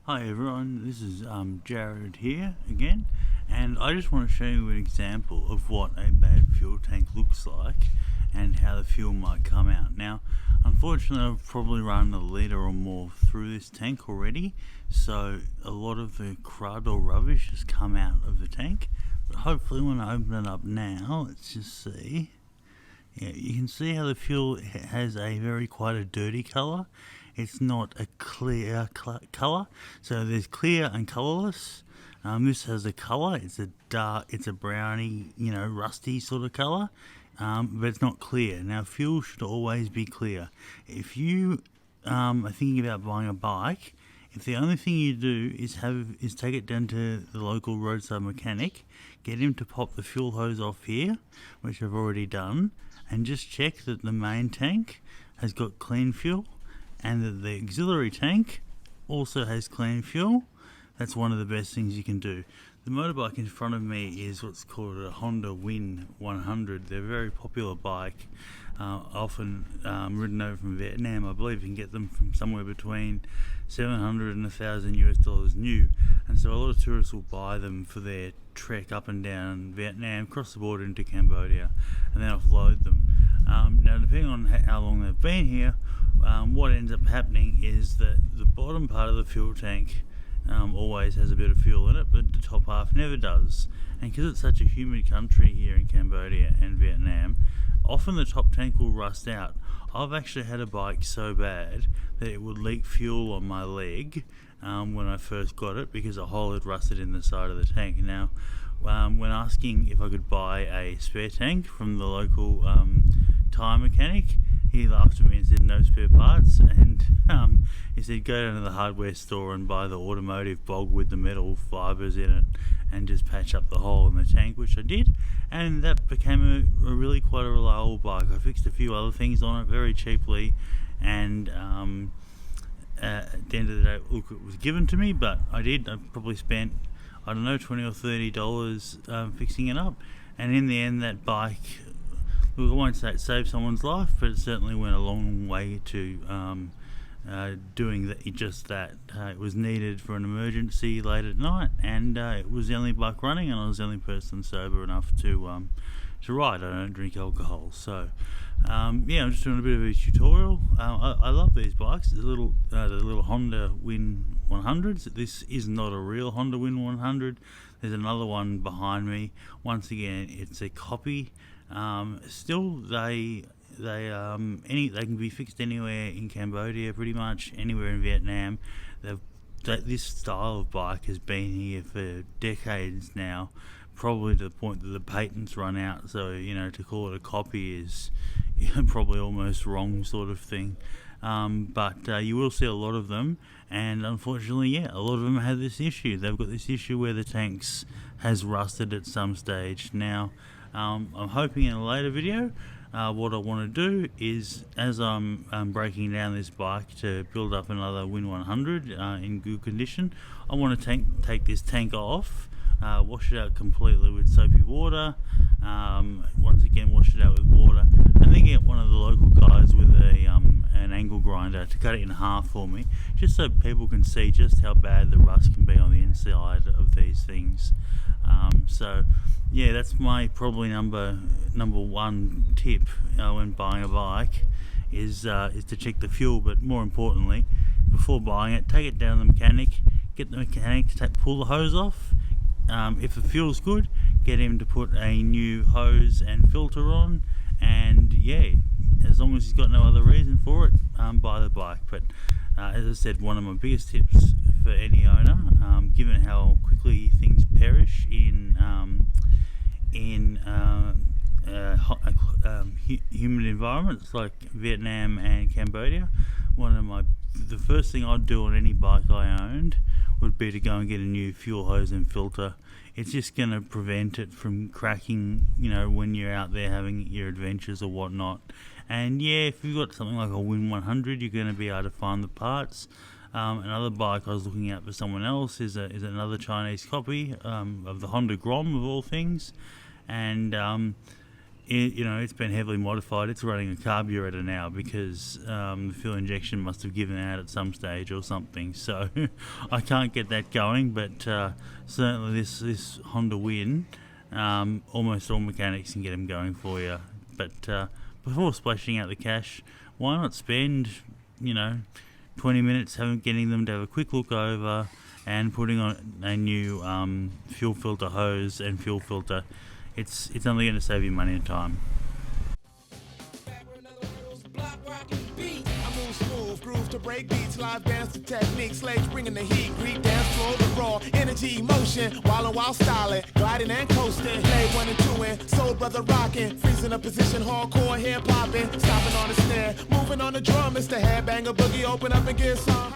Hi everyone, this is Jared here again, and I just want to show you an example of what a bad fuel tank looks like and how the fuel might come out. Now, unfortunately, I've probably run a litre or more through this tank already, so a lot of the crud or rubbish has come out of the tank. But hopefully when I open it up now, let's just see. Yeah, you can see how the fuel has quite a dirty colour. It's not a clear colour, so there's clear and colourless. This has a colour. It's a browny, rusty sort of colour, but it's not clear. Now, fuel should always be clear. If you are thinking about buying a bike, if the only thing you do is take it down to the local roadside mechanic, get him to pop the fuel hose off here, which I've already done, and just check that the main tank has got clean fuel and that the auxiliary tank also has clean fuel. That's one of the best things you can do. The motorbike in front of me is what's called a Honda Win 100. They're a very popular bike, often ridden over from Vietnam. I believe you can get them from somewhere between $700 and $1,000 new, and so a lot of tourists will buy them for their trek up and down Vietnam, cross the border into Cambodia, and then offload them. Now, depending on how long they've been here, what ends up happening is that the bottom part of the fuel tank always has a bit of fuel in it, but the top half never does. And because it's such a humid country here in Cambodia and Vietnam, often the top tank will rust out. I've actually had a bike so bad that it would leak fuel on my leg when I first got it because a hole had rusted in the side of the tank. Now, when asking if I could buy a spare tank from the local tyre mechanic, he laughed at me and said no spare parts, and he said go down to the hardware store and buy the automotive bog with the metal fibres in it and just patch up the hole in the tank, which I did, and that became a really quite a reliable bike. I fixed a few other things on it very cheaply, and at the end of the day, look, it was given to me, but I probably spent, I don't know, $20 or $30 fixing it up, and in the end that bike, look, I won't say it saved someone's life, but it certainly went a long way to doing just that. It was needed for an emergency late at night, and it was the only bike running, and I was the only person sober enough to ride. I don't drink alcohol, so I'm just doing a bit of a tutorial. I love these bikes. The little Honda Win 100s. This is not a real Honda Win 100. There's another one behind me. Once again, it's a copy. Still, they can be fixed anywhere in Cambodia, pretty much anywhere in Vietnam. This style of bike has been here for decades now, probably to the point that the patents run out. So to call it a copy is probably almost wrong sort of thing. But you will see a lot of them, and unfortunately, a lot of them have this issue. They've got this issue where the tanks has rusted at some stage. Now, I'm hoping in a later video, what I want to do is, as I'm breaking down this bike to build up another Win 100 in good condition, I want to take this tank off, wash it out completely with soapy water, once again wash it out with water, and then get one of the local guys with an angle grinder to cut it in half for me, just so people can see just how bad the rust can be on the inside of these things. That's my probably number one tip when buying a bike is to check the fuel, but more importantly, before buying it, take it down to the mechanic, get the mechanic to pull the hose off. If the fuel's good, get him to put a new hose and filter on, and as long as he's got no other reason for it, buy the bike. But as I said, one of my biggest tips for any owner, given how quickly things perish in humid environments like Vietnam and Cambodia, the first thing I'd do on any bike I owned would be to go and get a new fuel hose and filter. It's just going to prevent it from cracking, when you're out there having your adventures or whatnot. And if you've got something like a Win 100, you're going to be able to find the parts. Another bike I was looking at for someone else is another Chinese copy of the Honda Grom, of all things. And it's been heavily modified. It's running a carburetor now because the fuel injection must have given out at some stage or something. So I can't get that going, but certainly this Honda Win, almost all mechanics can get them going for you. But before splashing out the cash, why not spend 20 minutes getting them to have a quick look over and putting on a new fuel filter hose and fuel filter. It's only going to save you money and time. Groove to break beats, live dance to techniques, slaves bringing the heat, Greek dance floor, the raw energy, emotion, while styling, gliding and coasting, play 1 and 2 in, soul brother rocking, freezing a position, hardcore hair popping, stopping on the snare, moving on the drum, it's the headbanger boogie, open up and get some.